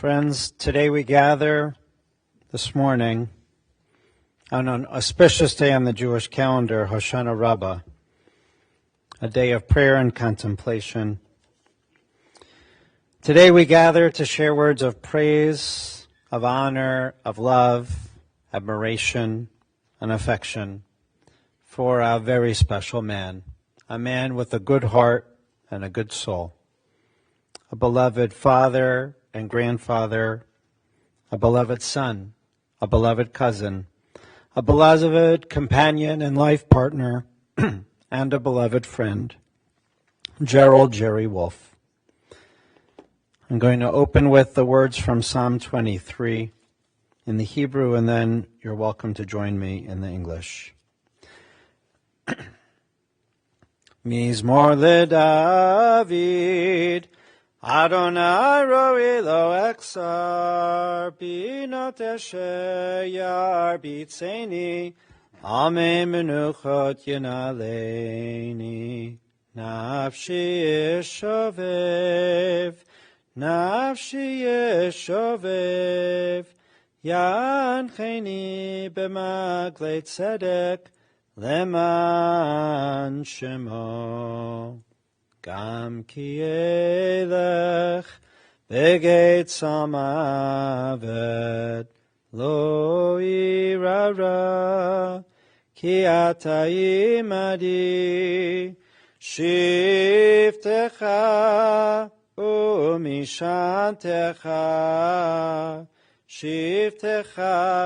Friends, today we gather this morning on an auspicious day on the Jewish calendar, Hoshana Rabbah, a day of prayer and contemplation. Today we gather to share words of praise, of honor, of love, admiration, and affection for our very special man, a man with a good heart and a good soul, a beloved father and grandfather, a beloved son, a beloved cousin, a beloved companion and life partner, and a beloved friend, Gerald Jerry Wolf. I'm going to open with the words from Psalm 23 in the Hebrew, and then you're welcome to join me in the English. Mizmor LeDavid, Adonai roi lo exar, binot eshe yarbitzeni, ame menuchot yenaleni, nafshi yeshovev, yancheni b'maglei tzedek, leman shemo. Gam ki elech begeit samavet lo irara ki ata imadi shiftecha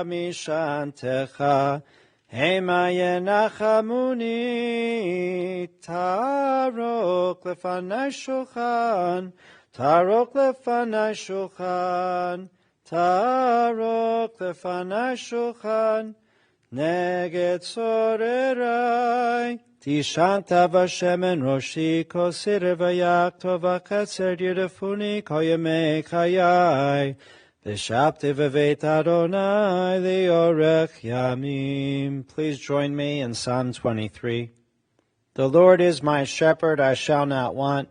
mishantecha Hema yenachamuni, tarok lefanai shulchan, tarok lefanai shulchan, tarok lefanai shulchan, neged sorerai, tishanta vashemen roshi, kosir vayak tova chetzer yudefuni, koyemei chayai, V'shabti v'veit Adonai li'orech yamim. Please join me in Psalm 23. The Lord is my shepherd, I shall not want.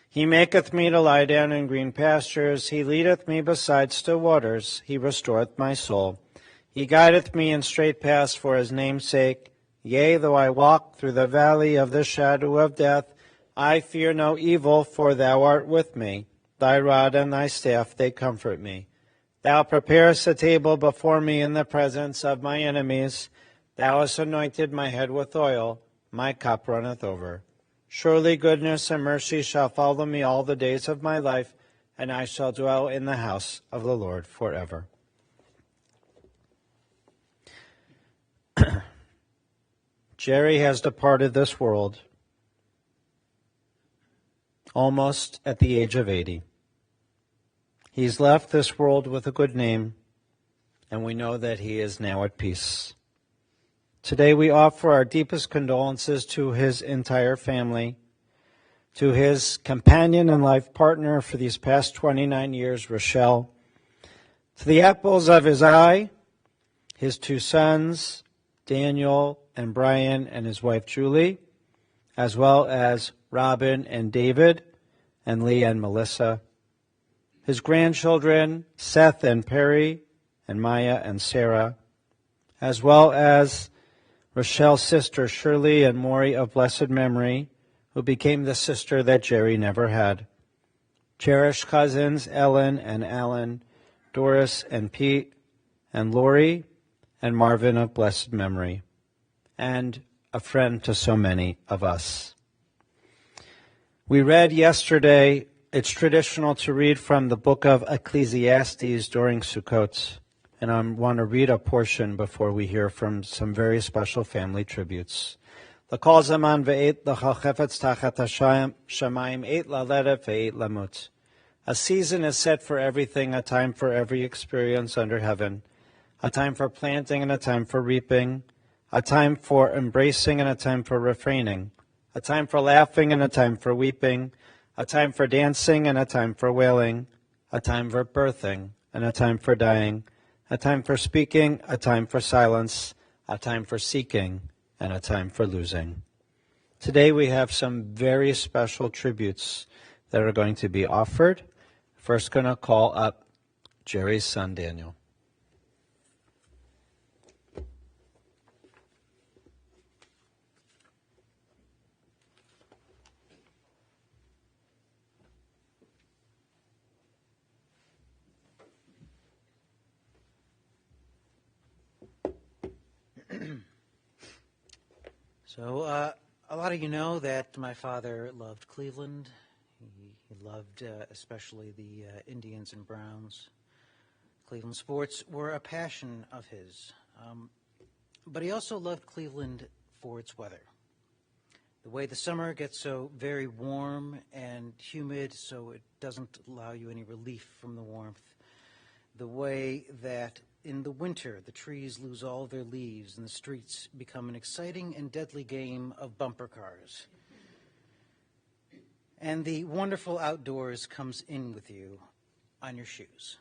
He maketh me to lie down in green pastures. He leadeth me beside still waters. He restoreth my soul. He guideth me in straight paths for his name's sake. Yea, though I walk through the valley of the shadow of death, I fear no evil, for thou art with me. Thy rod and thy staff, they comfort me. Thou preparest a table before me in the presence of my enemies. Thou hast anointed my head with oil. My cup runneth over. Surely goodness and mercy shall follow me all the days of my life, and I shall dwell in the house of the Lord forever. Jerry has departed this world almost at the age of 80. He's left this world with a good name, and we know that he is now at peace. Today we offer our deepest condolences to his entire family, to his companion and life partner for these past 29 years, Rochelle, to the apples of his eye, his two sons, Daniel and Brian, and his wife Julie, as well as Robin and David, and Lee and Melissa, his grandchildren, Seth and Perry, and Maya and Sarah, as well as Rochelle's sister, Shirley and Maury of blessed memory, who became the sister that Jerry never had. Cherished cousins, Ellen and Alan, Doris and Pete, and Lori and Marvin of blessed memory, and a friend to so many of us. We read yesterday. It's traditional to read from the book of Ecclesiastes during Sukkot, and I want to read a portion before we hear from some very special family tributes. L'kol zaman ve'et l'chal chefetz tachat hashamayim et laledet ve'et lamut. A season is set for everything, a time for every experience under heaven, a time for planting and a time for reaping, a time for embracing and a time for refraining, a time for laughing and a time for weeping, a time for dancing and a time for wailing, a time for birthing and a time for dying, a time for speaking, a time for silence, a time for seeking, and a time for losing. Today we have some very special tributes that are going to be offered. First going to call up Jerry's son, Daniel. So, a lot of you know that my father loved Cleveland. He loved especially the Indians and Browns. Cleveland sports were a passion of his. But he also loved Cleveland for its weather. The way the summer gets so very warm and humid, so it doesn't allow you any relief from the warmth. The way that in the winter, the trees lose all their leaves and the streets become an exciting and deadly game of bumper cars. And the wonderful outdoors comes in with you on your shoes.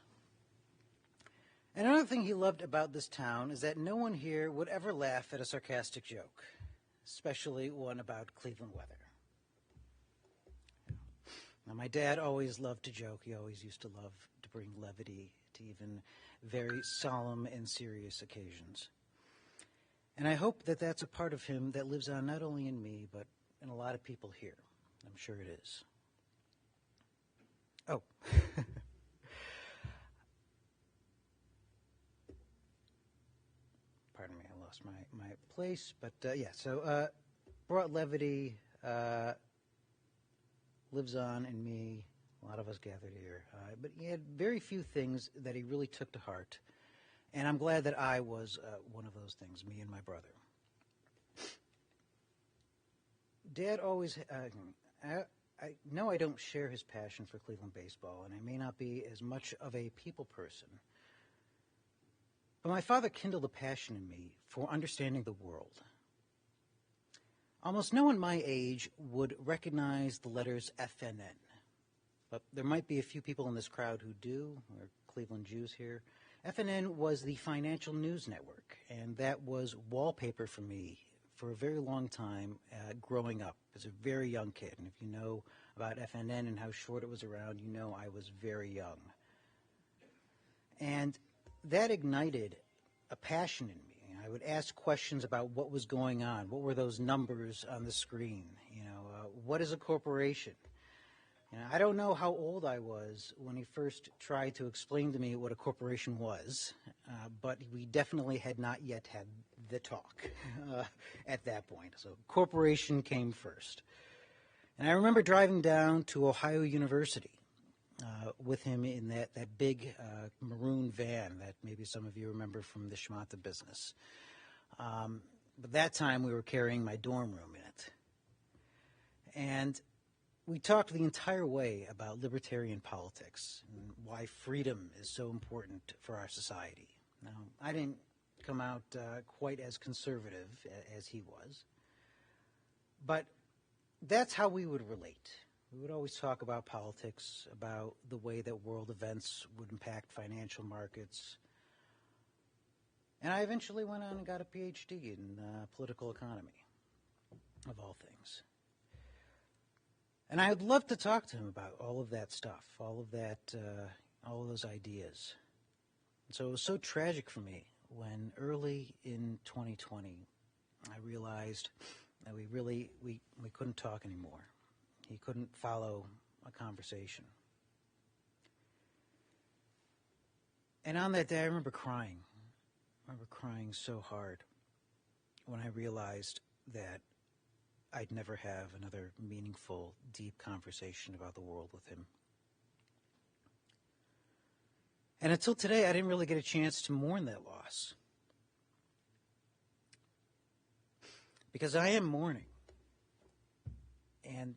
And another thing he loved about this town is that no one here would ever laugh at a sarcastic joke, especially one about Cleveland weather. Now, my dad always loved to joke. He always used to love to bring levity to even very solemn and serious occasions. And I hope that that's a part of him that lives on not only in me, but in a lot of people here. I'm sure it is. Oh. Pardon me, I lost my place. But so brought levity, lives on in me. A lot of us gathered here. But he had very few things that he really took to heart. And I'm glad that I was one of those things, me and my brother. Dad always, I know I don't share his passion for Cleveland baseball, and I may not be as much of a people person. But my father kindled a passion in me for understanding the world. Almost no one my age would recognize the letters FNN. But there might be a few people in this crowd who do. We're Cleveland Jews here. FNN was the financial news network, and that was wallpaper for me for a very long time growing up as a very young kid. And if you know about FNN and how short it was around, you know I was very young. And that ignited a passion in me. I would ask questions about what was going on. What were those numbers on the screen? What is a corporation? I don't know how old I was when he first tried to explain to me what a corporation was, but we definitely had not yet had the talk at that point. So corporation came first. And I remember driving down to Ohio University with him in that big maroon van that maybe some of you remember from the Schmata business. But that time we were carrying my dorm room in it. And we talked the entire way about libertarian politics and why freedom is so important for our society. Now, I didn't come out quite as conservative as he was, but that's how we would relate. We would always talk about politics, about the way that world events would impact financial markets. And I eventually went on and got a PhD in political economy, of all things. And I would love to talk to him about all of that stuff, all of those ideas. And so it was so tragic for me when early in 2020, I realized that we couldn't talk anymore. He couldn't follow a conversation. And on that day, I remember crying. I remember crying so hard when I realized that I'd never have another meaningful, deep conversation about the world with him. And until today, I didn't really get a chance to mourn that loss. Because I am mourning. And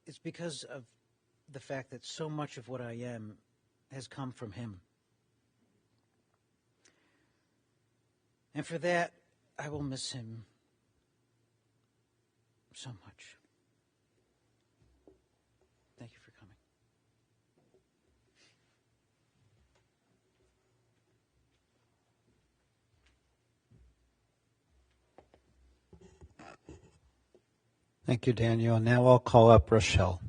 it's because of the fact that so much of what I am has come from him. And for that, I will miss him so much. Thank you for coming. Thank you, Daniel. Now I'll call up Rochelle.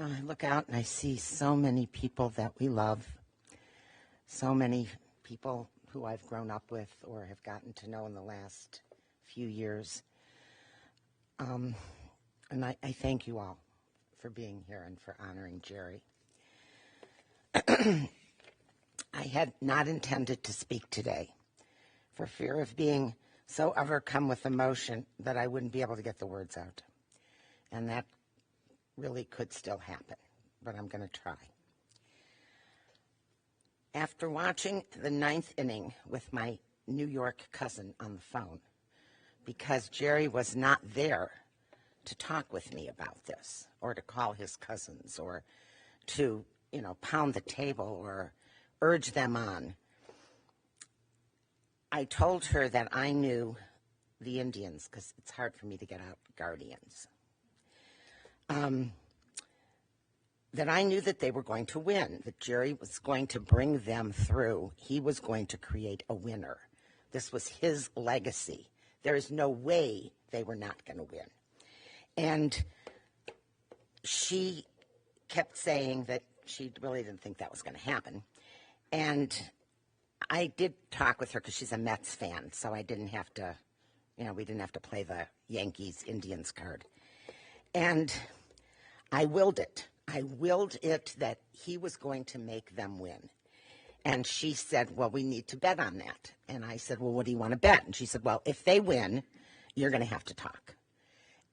I look out and I see so many people that we love, so many people who I've grown up with or have gotten to know in the last few years. And I thank you all for being here and for honoring Jerry. I had not intended to speak today for fear of being so overcome with emotion that I wouldn't be able to get the words out. And that really could still happen, but I'm going to try. After watching the 9th inning with my New York cousin on the phone, because Jerry was not there to talk with me about this, or to call his cousins, or to, pound the table or urge them on, I told her that I knew the Indians, because it's hard for me to get out Guardians, that I knew that they were going to win, that Jerry was going to bring them through. He was going to create a winner. This was his legacy. There is no way they were not going to win. And she kept saying that she really didn't think that was going to happen. And I did talk with her because she's a Mets fan, so I didn't have to, we didn't have to play the Yankees-Indians card. And I willed it. I willed it that he was going to make them win. And she said, well, we need to bet on that. And I said, well, what do you want to bet? And she said, well, if they win, you're going to have to talk.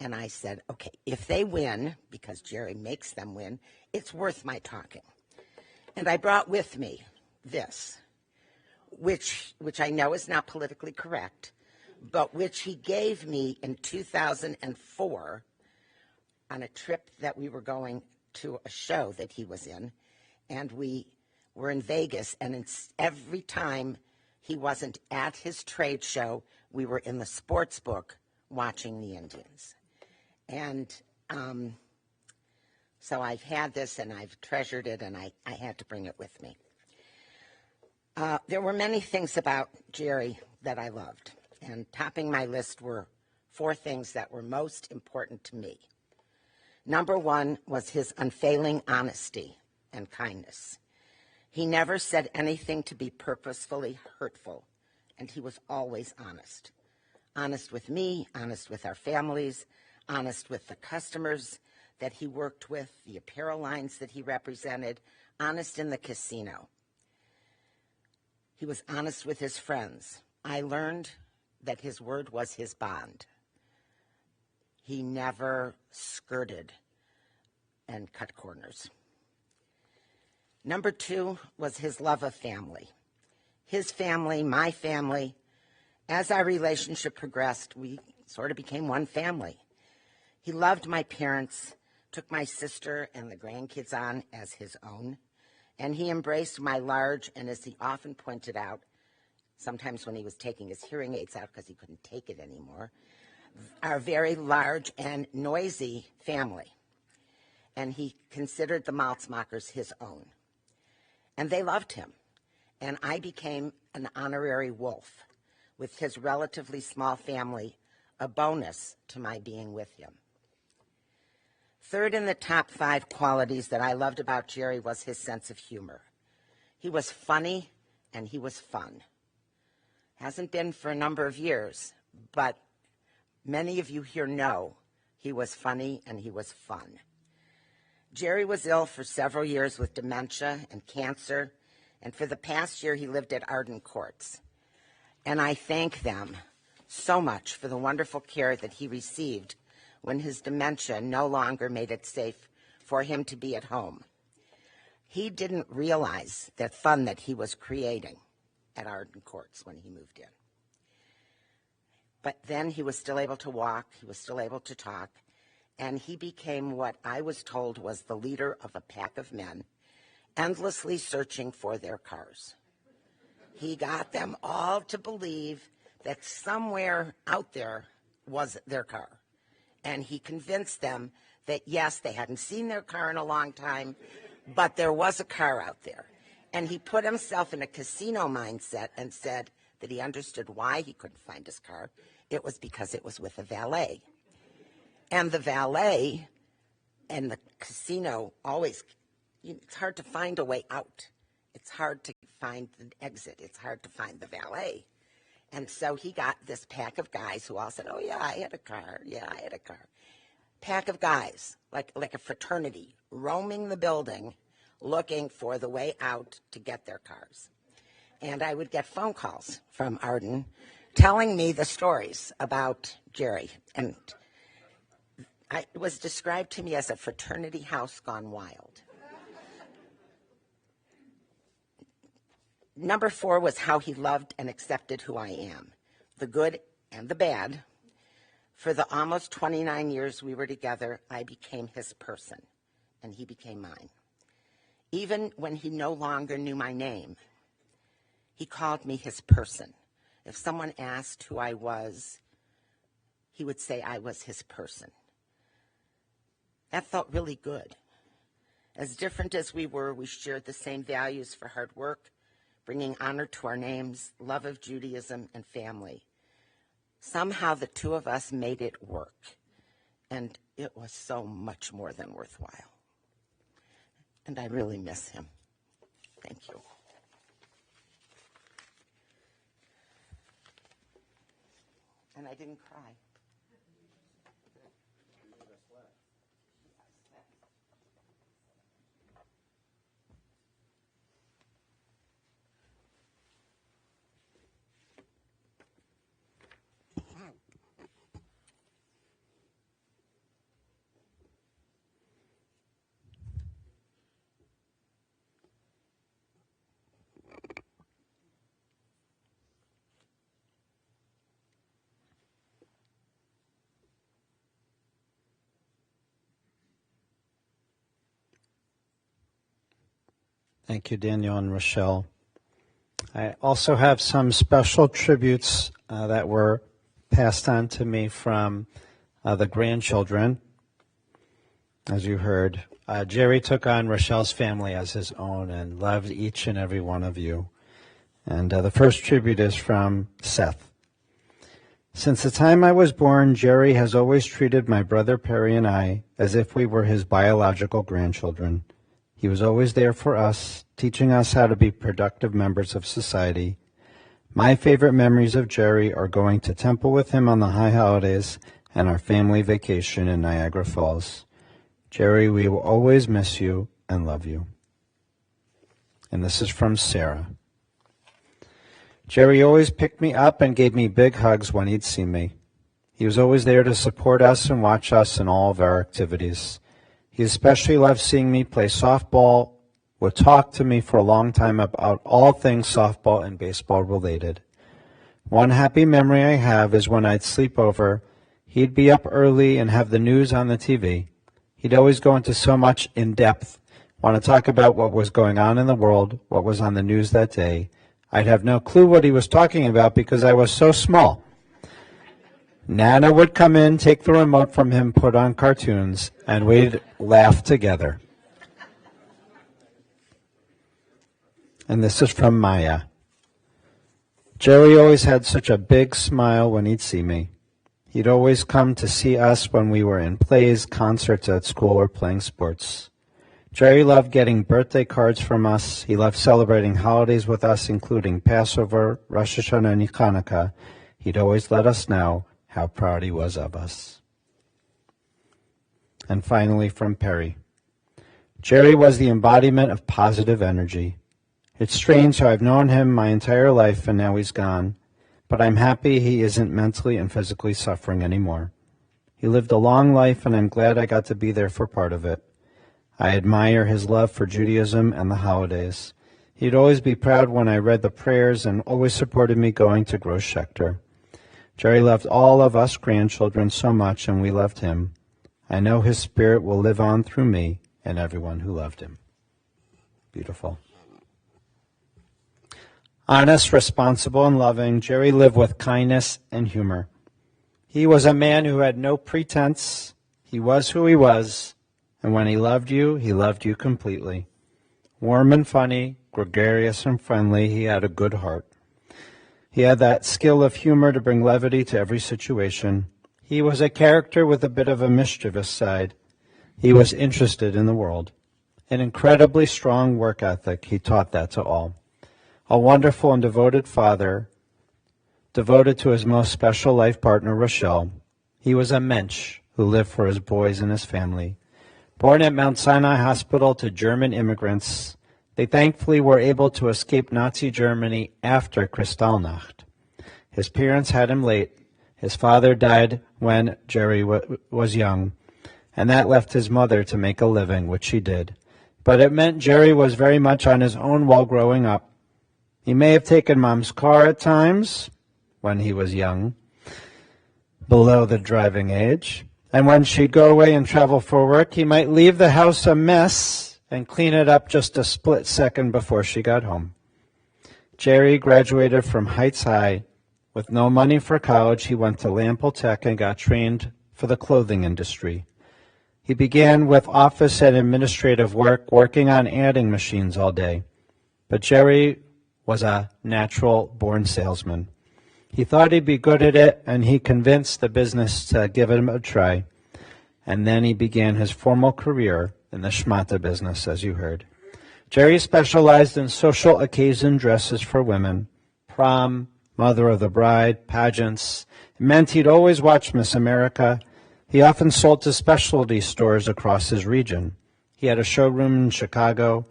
And I said, okay, if they win, because Jerry makes them win, it's worth my talking. And I brought with me this, which I know is not politically correct, but which he gave me in 2004 on a trip that we were going to a show that he was in, and we were in Vegas, and every time he wasn't at his trade show, we were in the sports book watching the Indians. And so I've had this, and I've treasured it, and I had to bring it with me. There were many things about Jerry that I loved, and topping my list were 4 things that were most important to me. Number 1 was his unfailing honesty and kindness. He never said anything to be purposefully hurtful, and he was always honest. Honest with me, honest with our families, honest with the customers that he worked with, the apparel lines that he represented, honest in the casino. He was honest with his friends. I learned that his word was his bond. He never skirted and cut corners. Number 2 was his love of family. His family, my family. As our relationship progressed, we sort of became one family. He loved my parents, took my sister and the grandkids on as his own, and he embraced my large, and as he often pointed out, sometimes when he was taking his hearing aids out because he couldn't take it anymore, our very large and noisy family. And he considered the Maltzmachers his own. And they loved him. And I became an honorary Wolf, with his relatively small family, a bonus to my being with him. Third in the top 5 qualities that I loved about Jerry was his sense of humor. He was funny and he was fun. Hasn't been for a number of years, but many of you here know he was funny and he was fun. Jerry was ill for several years with dementia and cancer, and for the past year he lived at Arden Courts. And I thank them so much for the wonderful care that he received when his dementia no longer made it safe for him to be at home. He didn't realize the fun that he was creating at Arden Courts when he moved in. But then he was still able to walk, he was still able to talk, and he became what I was told was the leader of a pack of men, endlessly searching for their cars. He got them all to believe that somewhere out there was their car. And he convinced them that, yes, they hadn't seen their car in a long time, but there was a car out there. And he put himself in a casino mindset and said that he understood why he couldn't find his car. It was because it was with a valet. And the valet And the casino always, it's hard to find a way out. It's hard to find the exit. It's hard to find the valet. And so he got this pack of guys who all said, oh, yeah, I had a car. Yeah, I had a car. Pack of guys, like a fraternity, roaming the building, looking for the way out to get their cars. And I would get phone calls from Arden telling me the stories about Jerry. And it was described to me as a fraternity house gone wild. Number 4 was how he loved and accepted who I am, the good and the bad. For the almost 29 years we were together, I became his person, and he became mine. Even when he no longer knew my name, he called me his person. If someone asked who I was, he would say I was his person. That felt really good. As different as we were, we shared the same values for hard work, bringing honor to our names, love of Judaism, and family. Somehow the two of us made it work, and it was so much more than worthwhile. And I really miss him. Thank you. And I didn't cry. Thank you, Daniel and Rochelle. I also have some special tributes that were passed on to me from the grandchildren. As you heard, Jerry took on Rochelle's family as his own and loved each and every one of you. And the first tribute is from Seth. Since the time I was born, Jerry has always treated my brother Perry and I as if we were his biological grandchildren. He was always there for us, teaching us how to be productive members of society. My favorite memories of Jerry are going to temple with him on the high holidays and our family vacation in Niagara Falls. Jerry, we will always miss you and love you. And this is from Sarah. Jerry always picked me up and gave me big hugs when he'd see me. He was always there to support us and watch us in all of our activities. He especially loved seeing me play softball, would talk to me for a long time about all things softball and baseball related. One happy memory I have is when I'd sleep over, he'd be up early and have the news on the TV. He'd always go into so much in depth, want to talk about what was going on in the world, what was on the news that day. I'd have no clue what he was talking about because I was so small. Nana would come in, take the remote from him, put on cartoons, and we'd laugh together. And this is from Maya. Jerry always had such a big smile when he'd see me. He'd always come to see us when we were in plays, concerts at school, or playing sports. Jerry loved getting birthday cards from us. He loved celebrating holidays with us, including Passover, Rosh Hashanah, and Hanukkah. He'd always let us know how proud he was of us. And finally, from Perry. Jerry was the embodiment of positive energy. It's strange how I've known him my entire life and now he's gone, but I'm happy he isn't mentally and physically suffering anymore. He lived a long life and I'm glad I got to be there for part of it. I admire his love for Judaism and the holidays. He'd always be proud when I read the prayers and always supported me going to Gross Schechter. Jerry loved all of us grandchildren so much, and we loved him. I know his spirit will live on through me and everyone who loved him. Beautiful. Honest, responsible, and loving, Jerry lived with kindness and humor. He was a man who had no pretense. He was who he was, and when he loved you completely. Warm and funny, gregarious and friendly, he had a good heart. He had that skill of humor to bring levity to every situation. He was a character with a bit of a mischievous side. He was interested in the world. An incredibly strong work ethic, he taught that to all. A wonderful and devoted father, devoted to his most special life partner, Rochelle. He was a mensch who lived for his boys and his family. Born at Mount Sinai Hospital to German immigrants, they thankfully were able to escape Nazi Germany after Kristallnacht. His parents had him late. His father died when Jerry was young, and that left his mother to make a living, which she did. But it meant Jerry was very much on his own while growing up. He may have taken Mom's car at times when he was young, below the driving age, and when she'd go away and travel for work, he might leave the house a mess and clean it up just a split second before she got home. Jerry graduated from Heights High. With no money for college, he went to Lample Tech and got trained for the clothing industry. He began with office and administrative work, working on adding machines all day. But Jerry was a natural-born salesman. He thought he'd be good at it, and he convinced the business to give him a try. And then he began his formal career in the schmata business, as you heard. Jerry specialized in social occasion dresses for women, prom, mother of the bride, pageants. It meant he'd always watch Miss America. He often sold to specialty stores across his region. He had a showroom in Chicago.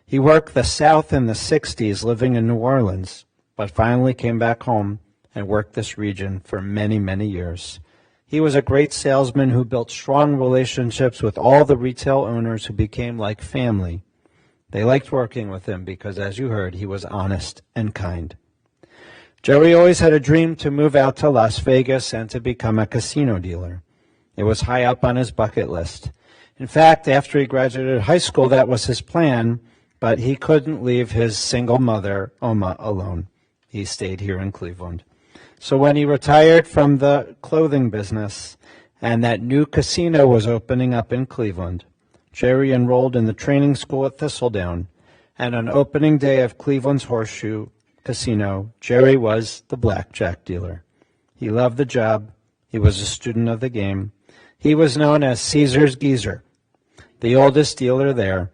He worked the South in the 60s, living in New Orleans, but finally came back home and worked this region for many, many years. He was a great salesman who built strong relationships with all the retail owners who became like family. They liked working with him because, as you heard, he was honest and kind. Jerry always had a dream to move out to Las Vegas and to become a casino dealer. It was high up on his bucket list. In fact, after he graduated high school, that was his plan, but he couldn't leave his single mother, Oma, alone. He stayed here in Cleveland. So when he retired from the clothing business and that new casino was opening up in Cleveland, Jerry enrolled in the training school at Thistledown, and on opening day of Cleveland's Horseshoe Casino, Jerry was the blackjack dealer. He loved the job. He was a student of the game. He was known as Caesar's Geezer, the oldest dealer there.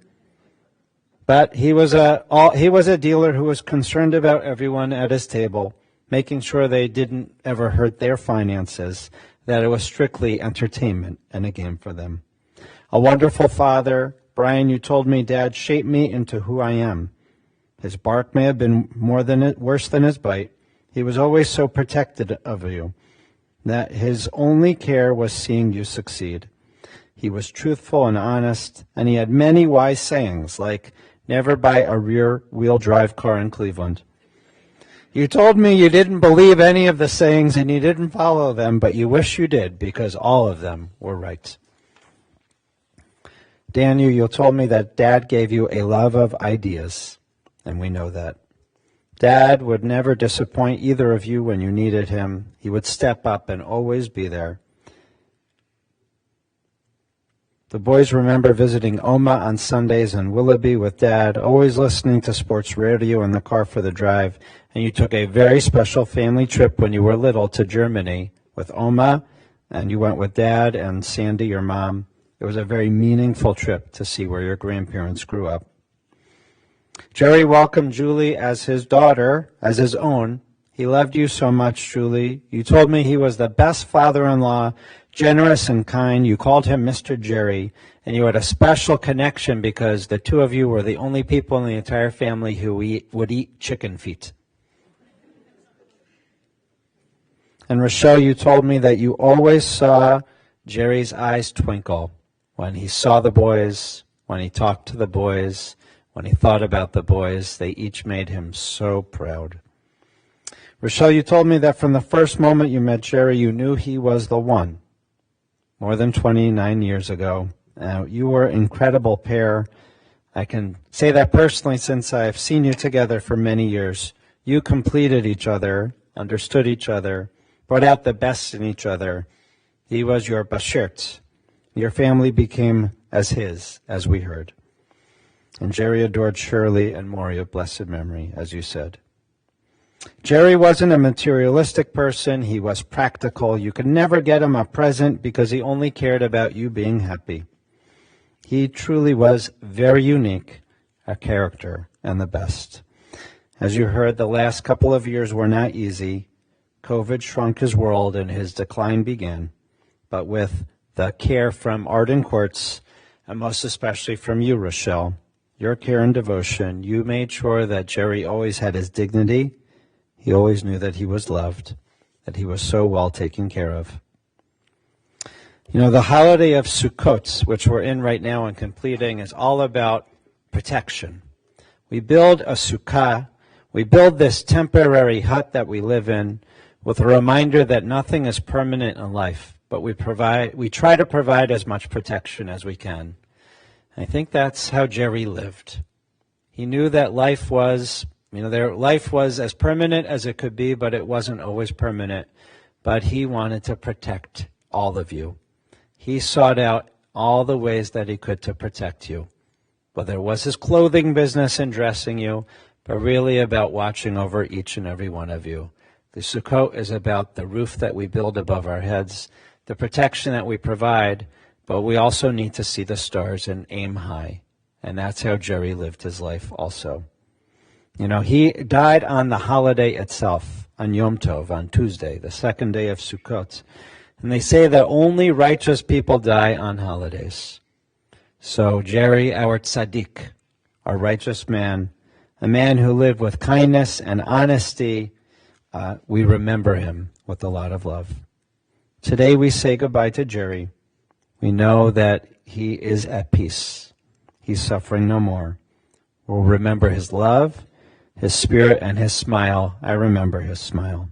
But he was a dealer who was concerned about everyone at his table, making sure they didn't ever hurt their finances, that it was strictly entertainment and a game for them. A wonderful father. Brian, you told me Dad shaped me into who I am. His bark may have been worse than his bite. He was always so protective of you that his only care was seeing you succeed. He was truthful and honest, and he had many wise sayings, like, never buy a rear-wheel drive car in Cleveland. You told me you didn't believe any of the sayings and you didn't follow them, but you wish you did, because all of them were right. Daniel, you told me that Dad gave you a love of ideas, and we know that. Dad would never disappoint either of you when you needed him. He would step up and always be there. The boys remember visiting Oma on Sundays and Willoughby with Dad, always listening to sports radio in the car for the drive, and you took a very special family trip when you were little to Germany with Oma, and you went with Dad and Sandy, your mom. It was a very meaningful trip to see where your grandparents grew up. Jerry welcomed Julie as his daughter, as his own. He loved you so much, Julie. You told me he was the best father-in-law, generous and kind. You called him Mr. Jerry, and you had a special connection because the two of you were the only people in the entire family who would eat chicken feet. And Rochelle, you told me that you always saw Jerry's eyes twinkle when he saw the boys, when he talked to the boys, when he thought about the boys. They each made him so proud. Rochelle, you told me that from the first moment you met Jerry, you knew he was the one. More than 29 years ago. You were an incredible pair. I can say that personally since I've seen you together for many years. You completed each other, understood each other, brought out the best in each other. He was your Bashirt. Your family became as his, as we heard. And Jerry adored Shirley and Maury of blessed memory, as you said. Jerry wasn't a materialistic person. He was practical. You could never get him a present because he only cared about you being happy. He truly was very unique, a character, and the best. As you heard, the last couple of years were not easy. COVID shrunk his world and his decline began. But with the care from Arden Courts, and most especially from you, Rochelle, your care and devotion, you made sure that Jerry always had his dignity. He always knew that he was loved, that he was so well taken care of. You know, the holiday of Sukkot, which we're in right now and completing, is all about protection. We build a sukkah, we build this temporary hut that we live in with a reminder that nothing is permanent in life, but we try to provide as much protection as we can. I think that's how Jerry lived. He knew that life was as permanent as it could be, but it wasn't always permanent. But he wanted to protect all of you. He sought out all the ways that he could to protect you. Whether it was his clothing business and dressing you, but really about watching over each and every one of you. The Sukkot is about the roof that we build above our heads, the protection that we provide, but we also need to see the stars and aim high. And that's how Jerry lived his life also. You know, he died on the holiday itself, on Yom Tov, on Tuesday, the second day of Sukkot. And they say that only righteous people die on holidays. So Jerry, our tzaddik, our righteous man, a man who lived with kindness and honesty, we remember him with a lot of love. Today we say goodbye to Jerry. We know that he is at peace. He's suffering no more. We'll remember his love, his spirit, and his smile. I remember his smile.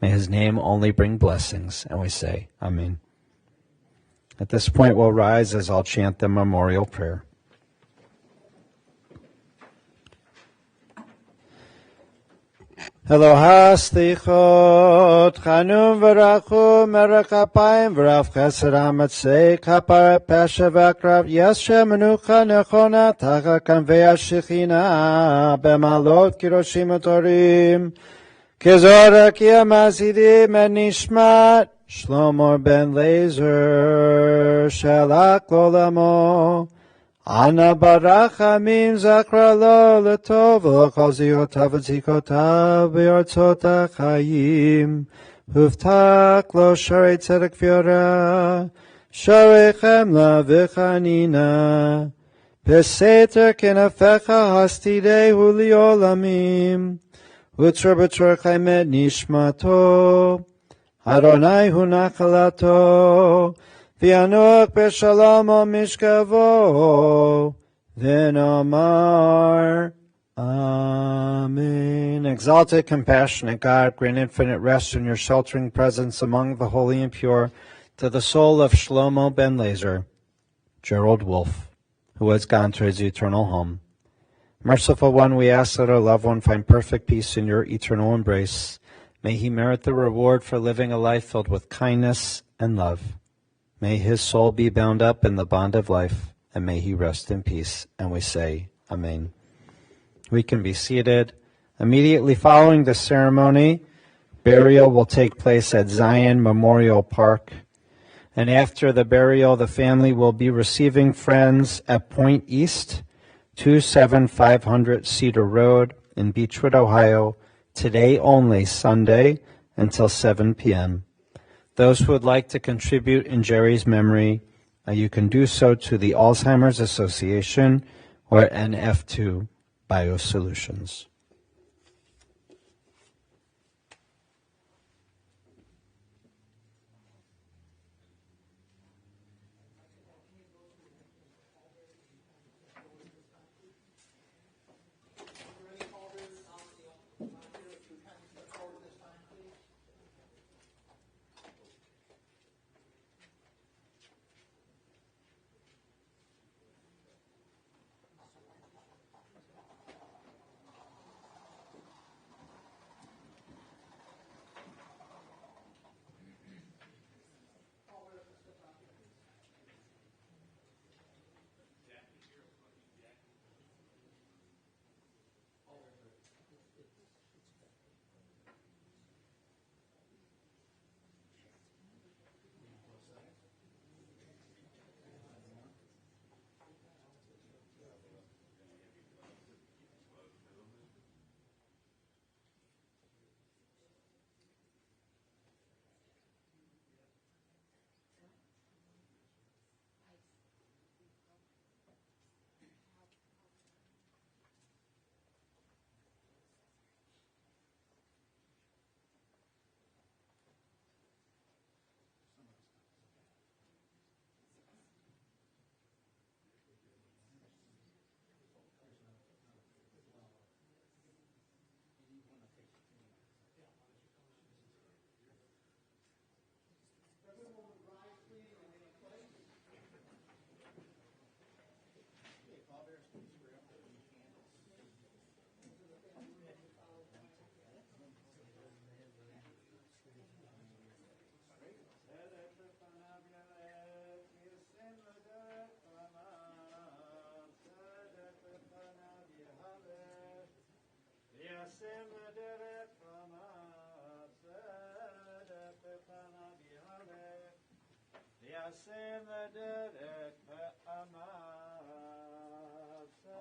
May his name only bring blessings, and we say, Amen. At this point, we'll rise as I'll chant the memorial prayer. Eloha slichot, chanun v'rachum, merach apayim, v'rav chesed hamatzei, kapar pesha v'akrav, yeshe menucha nechona, tacha kanvei hashechina, b'malot kiroshim utorim, kizora kiyamazidim en nishmat, Shlomo ben Lazer, shalach lolamo, Ana barachamim zakra lo letov v'chol ziotav v'tzikotav v'yortzot ha'chayim huvtak lo sharei tzedek v'yora sharei chemla v'chanina Peseter kenafecha hastidehu liolamim u'tzor b'tzor chaimet nishmato Adonai hu nachalato V'yanuach b'shalom al mishkavo, v'namar, Amen. Exalted, compassionate God, grant infinite rest in your sheltering presence among the holy and pure to the soul of Shlomo ben Lazer, Gerald Wolf, who has gone to his eternal home. Merciful One, we ask that our loved one find perfect peace in your eternal embrace. May he merit the reward for living a life filled with kindness and love. May his soul be bound up in the bond of life, and may he rest in peace. And we say, Amen. We can be seated. Immediately following the ceremony, burial will take place at Zion Memorial Park. And after the burial, the family will be receiving friends at Point East, 27500 Cedar Road in Beechwood, Ohio, today only, Sunday, until 7 p.m. Those who would like to contribute in Jerry's memory, you can do so to the Alzheimer's Association or NF2 Biosolutions.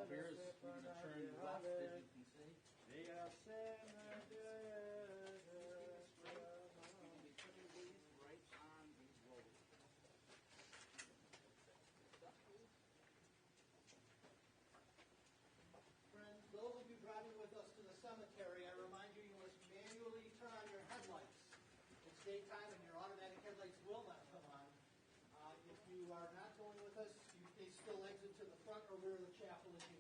Here's, we're going to turn left, as you can see. Right on the road. Friends, those of you driving with us to the cemetery, I remind you, you must manually turn on your headlights. It's daytime and your automatic headlights will not come on. If you are not going with us, they still exit to the front or rear of the chapel if